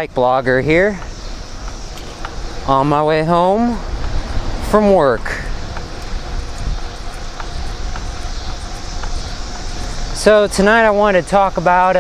BikeBlogger here, on my way home from work. So tonight I wanted to talk about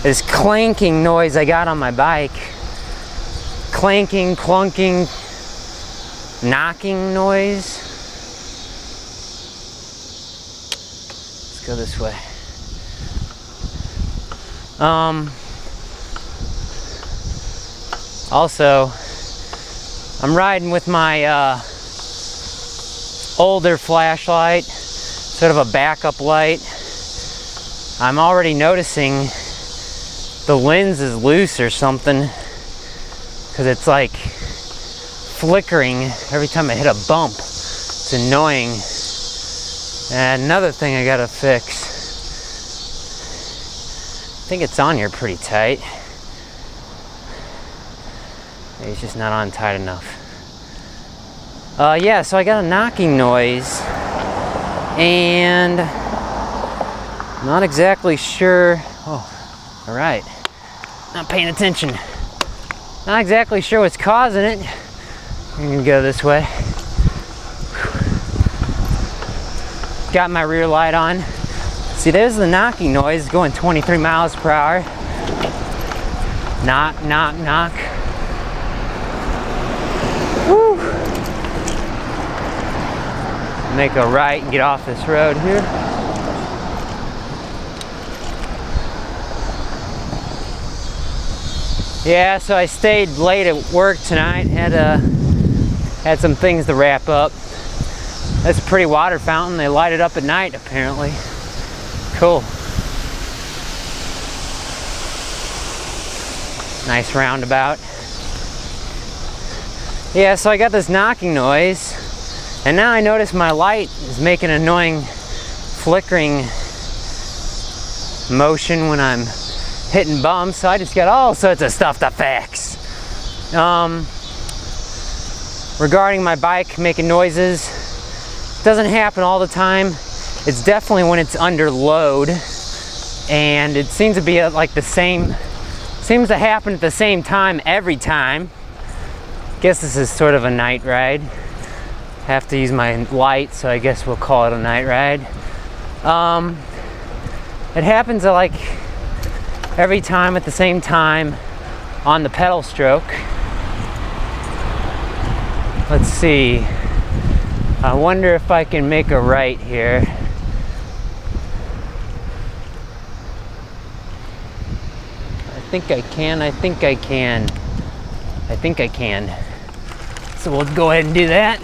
this clanking noise I got on my bike. Clanking, clunking, knocking noise. Let's go this way. Also, I'm riding with my older flashlight, sort of a backup light. I'm already noticing the lens is loose or something, because it's like flickering every time I hit a bump. It's annoying. And another thing I gotta fix. I think it's on here pretty tight. Maybe it's just not on tight enough. Yeah, so I got a knocking noise, and not exactly sure. Oh, all right. Not paying attention. Not exactly sure what's causing it. I'm gonna go this way. Got my rear light on. See, there's the knocking noise going 23 miles per hour. Knock, knock, knock. Woo. Make a right and get off this road here. Yeah, so I stayed late at work tonight. Had some things to wrap up. That's a pretty water fountain. They light it up at night, apparently. Cool. Nice roundabout. Yeah, so I got this knocking noise, and now I notice my light is making an annoying flickering motion when I'm hitting bumps, so I just got all sorts of stuff to fix. Regarding my bike making noises, it doesn't happen all the time. It's definitely when it's under load, and it seems to be like the same, seems to happen at the same time every time. Guess this is sort of a night ride. Have to use my light, so I guess we'll call it a night ride. It happens like every time at the same time on the pedal stroke. Let's see. I wonder if I can make a right here. I think I can. I think I can. I think I can. So we'll go ahead and do that.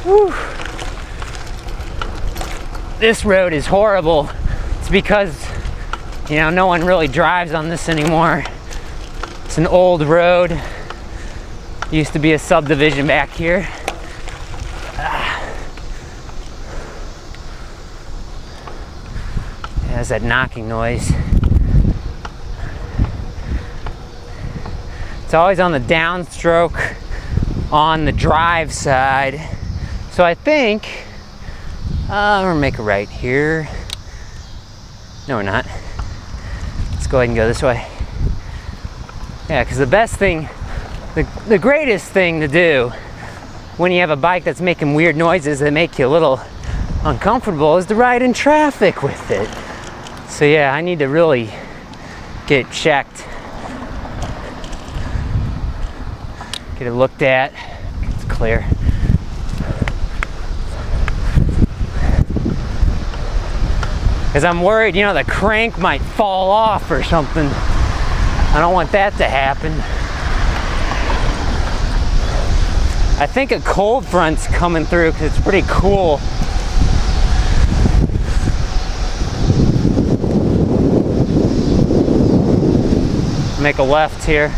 Whew. This road is horrible. It's because, you know, no one really drives on this anymore. It's an old road. Used to be a subdivision back here. There's that knocking noise. It's always on the downstroke on the drive side. So I think we're gonna make a right here. No, we're not. Let's go ahead and go this way. Yeah, because the best thing, the greatest thing to do when you have a bike that's making weird noises that make you a little uncomfortable is to ride in traffic with it. So yeah, I need to really get it checked. Get it looked at. It's clear. Because I'm worried, you know, the crank might fall off or something. I don't want that to happen. I think a cold front's coming through because it's pretty cool. Make a left here.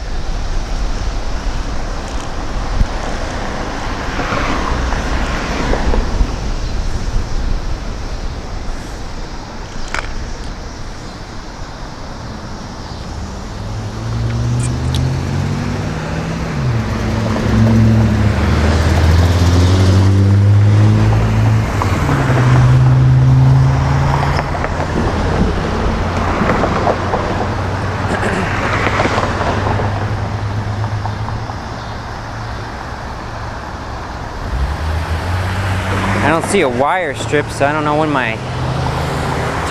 see a wire strip, so I don't know when my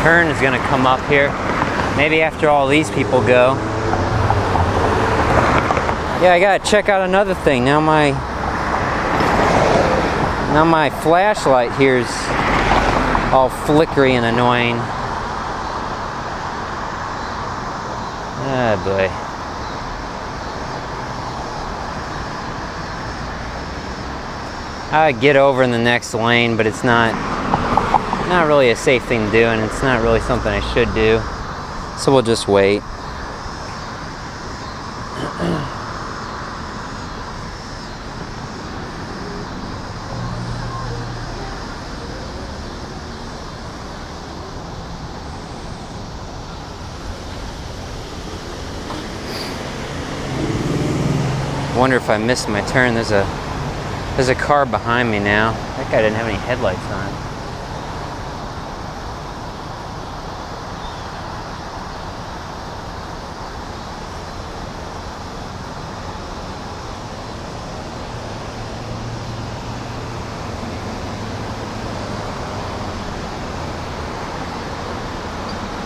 turn is gonna come up here. Maybe after all these people go. Yeah, I gotta check out another thing. Now my flashlight here's all flickery and annoying. Ah, boy. I'd get over in the next lane, but it's not really a safe thing to do, and it's not really something I should do. So we'll just wait. Wonder if I missed my turn. There's a car behind me now. That guy didn't have any headlights on.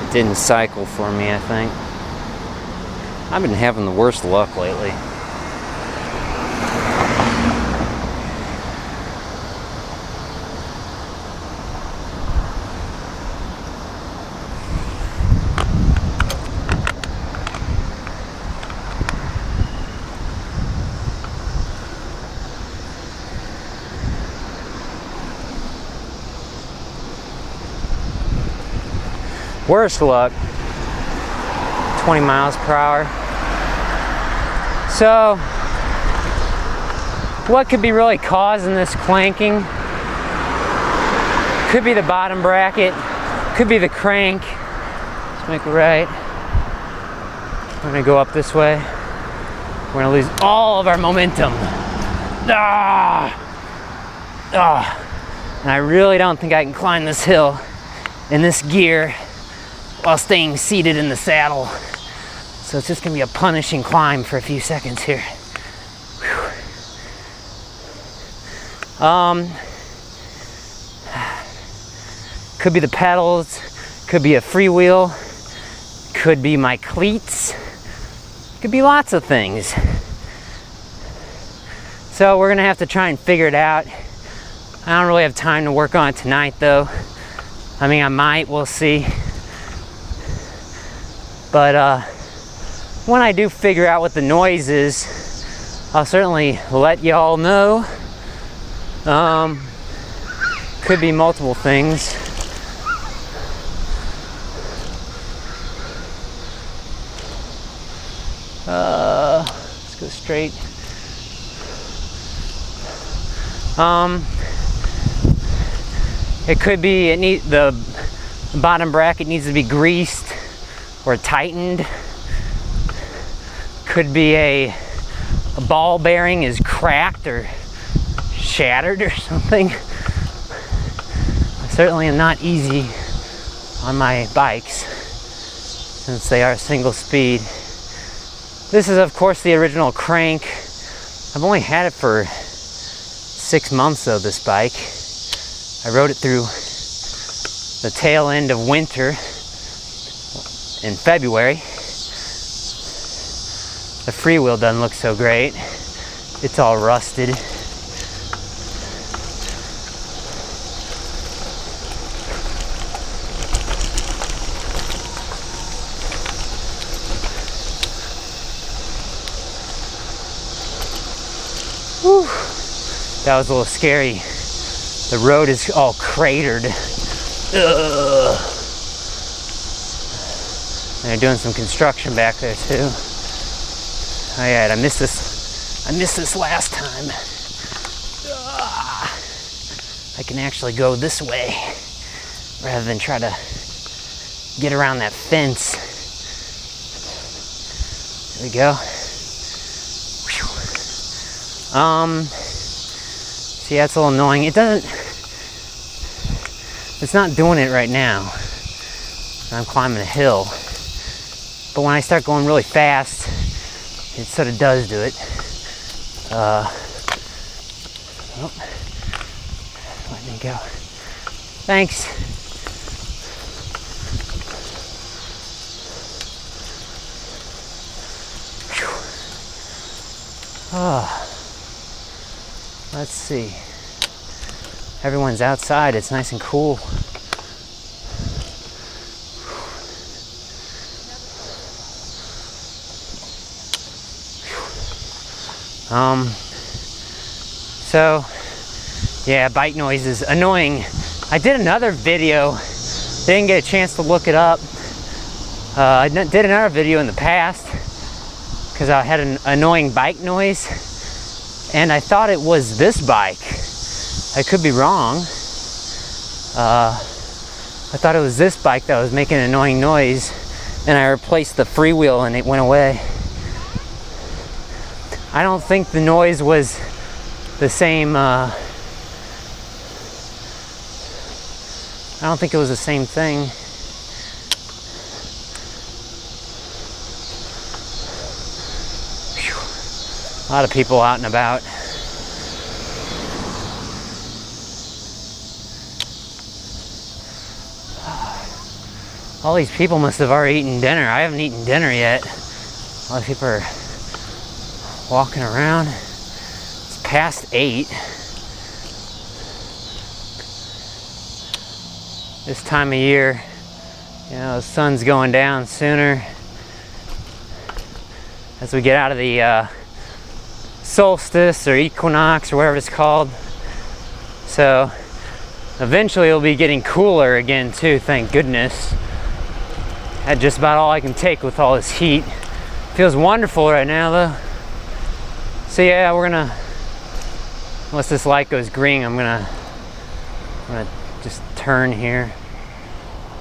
It didn't cycle for me, I think. I've been having the worst luck lately. Worst luck, 20 miles per hour. So, what could be really causing this clanking? Could be the bottom bracket, could be the crank. Let's make a right. We're gonna go up this way. We're gonna lose all of our momentum. And I really don't think I can climb this hill in this gear while staying seated in the saddle. So it's just gonna be a punishing climb for a few seconds here. Whew. Could be the pedals, could be a freewheel, could be my cleats, could be lots of things. So we're gonna have to try and figure it out. I don't really have time to work on it tonight though. I mean, I might, we'll see. But when I do figure out what the noise is, I'll certainly let y'all know. Could be multiple things. Let's go straight. It could be the bottom bracket needs to be greased or tightened. Could be a ball bearing is cracked or shattered or something. I certainly am not easy on my bikes since they are single speed. This is of course the original crank. I've only had it for 6 months though, this bike. I rode it through the tail end of winter in February. The freewheel doesn't look so great. It's all rusted. Whew. That was a little scary. The road is all cratered. Ugh. And they're doing some construction back there too. Alright, I missed this last time. Ugh. I can actually go this way rather than try to get around that fence. There we go. Whew. See, that's a little annoying. It's not doing it right now. I'm climbing a hill. But when I start going really fast, it sort of does do it. Oh, let me go. Thanks. Oh, let's see. Everyone's outside. It's nice and cool. So yeah, bike noise is annoying. I did another video, didn't get a chance to look it up. I did another video in the past because I had an annoying bike noise, and I thought it was this bike. I could be wrong. I thought it was this bike that was making an annoying noise, and I replaced the freewheel and it went away. I don't think the noise was the same. I don't think it was the same thing. Whew. A lot of people out and about. All these people must have already eaten dinner. I haven't eaten dinner yet. A lot of people are walking around. It's past 8. This time of year, you know, the sun's going down sooner as we get out of the solstice or equinox or whatever it's called. So eventually it'll be getting cooler again too, thank goodness. That's just about all I can take with all this heat. Feels wonderful right now though. So yeah, we're gonna, once this light goes green, I'm gonna just turn here.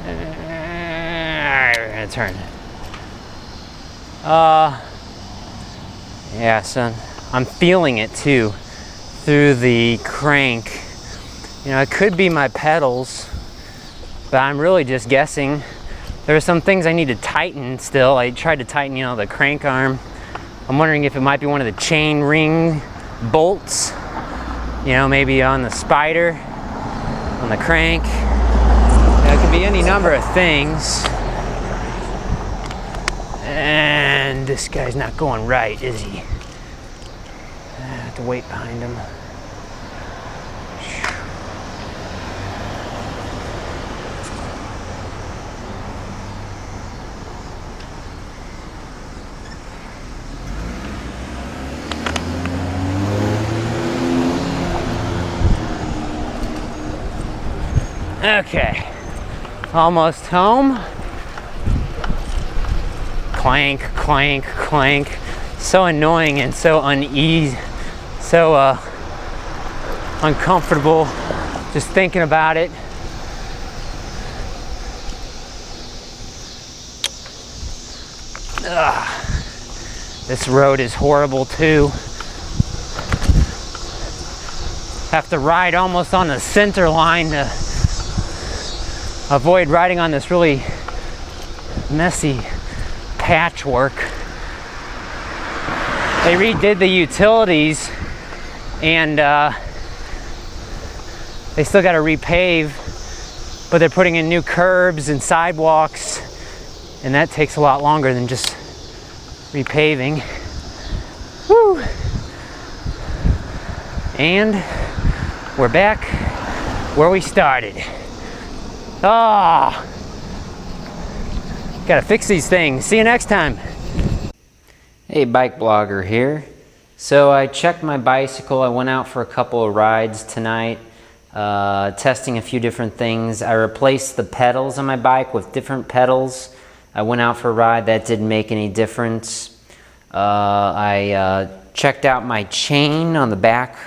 Alright, we're gonna turn. Yeah, son, I'm feeling it too through the crank. You know, it could be my pedals, but I'm really just guessing. There are some things I need to tighten still. I tried to tighten, you know, the crank arm. I'm wondering if it might be one of the chain ring bolts, you know, maybe on the spider, on the crank. It could be any number of things. And this guy's not going right, is he? I have to wait behind him. Okay, almost home. Clank, clank, clank. So annoying and so uneasy, so uncomfortable just thinking about it. Ugh. This road is horrible too. Have to ride almost on the center line to avoid riding on this really messy patchwork. They redid the utilities and they still got to repave, but they're putting in new curbs and sidewalks, and that takes a lot longer than just repaving. Woo! And we're back where we started. Ah, gotta fix these things. See you next time. Hey, BikeBlogger here. So I checked my bicycle. I went out for a couple of rides tonight, testing a few different things. I replaced the pedals on my bike with different pedals. I went out for a ride. That didn't make any difference. I checked out my chain on the back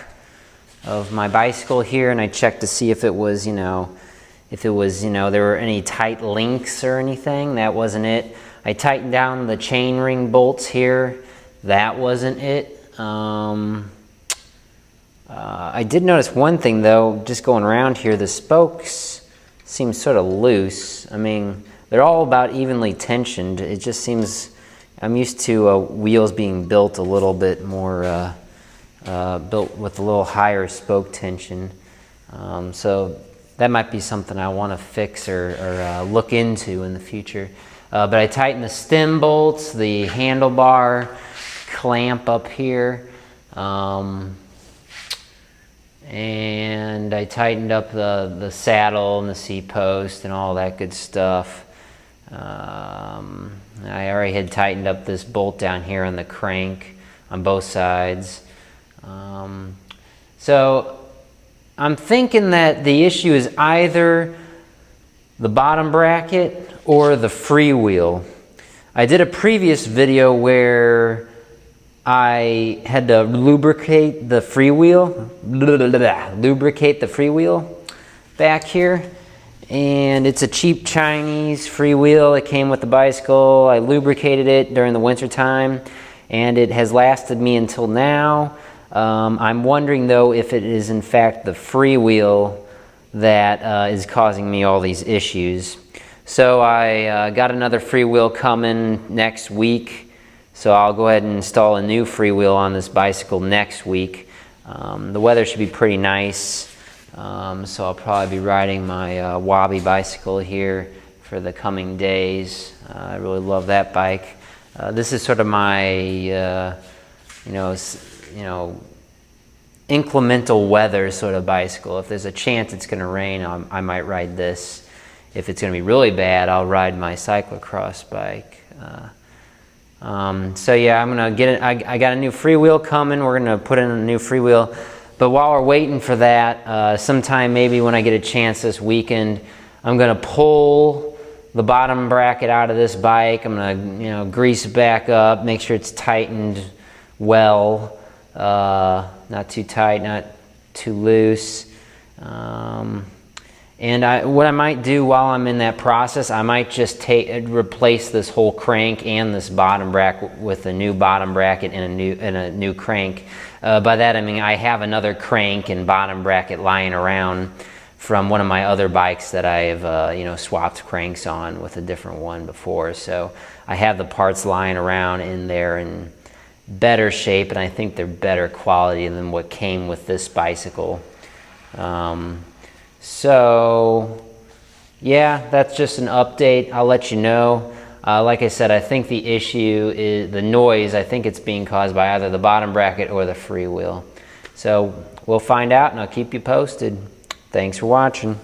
of my bicycle here, and I checked to see if it was, there were any tight links or anything. That wasn't it. I tightened down the chain ring bolts here. That wasn't it. I did notice one thing though, just going around here, the spokes seem sort of loose. I mean, they're all about evenly tensioned. It just seems, I'm used to wheels being built a little bit more, built with a little higher spoke tension. So that might be something I want to fix or look into in the future. But I tightened the stem bolts, the handlebar clamp up here, and I tightened up the saddle and the seat post and all that good stuff. I already had tightened up this bolt down here on the crank on both sides. So I'm thinking that the issue is either the bottom bracket or the freewheel. I did a previous video where I had to lubricate the freewheel, back here. And it's a cheap Chinese freewheel. It came with the bicycle. I lubricated it during the winter time, and it has lasted me until now. I'm wondering though if it is in fact the freewheel that is causing me all these issues. So I got another freewheel coming next week. So I'll go ahead and install a new freewheel on this bicycle next week. The weather should be pretty nice. So I'll probably be riding my Wabi bicycle here for the coming days. I really love that bike. This is sort of my, inclemental weather sort of bicycle. If there's a chance it's going to rain, I might ride this. If it's going to be really bad, I'll ride my cyclocross bike. So yeah, I'm gonna get it. I got a new freewheel coming. We're gonna put in a new freewheel. But while we're waiting for that, sometime maybe when I get a chance this weekend, I'm gonna pull the bottom bracket out of this bike. I'm gonna, grease it back up, make sure it's tightened well, not too tight, not too loose. And what I might do while I'm in that process, I might just replace this whole crank and this bottom bracket with a new bottom bracket and a new crank. By that I mean I have another crank and bottom bracket lying around from one of my other bikes that I have swapped cranks on with a different one before. So I have the parts lying around in there in better shape, and I think they're better quality than what came with this bicycle. So yeah, that's just an update. I'll let you know. Like I said, I think the issue is the noise. I think it's being caused by either the bottom bracket or the freewheel. So we'll find out, and I'll keep you posted. Thanks for watching.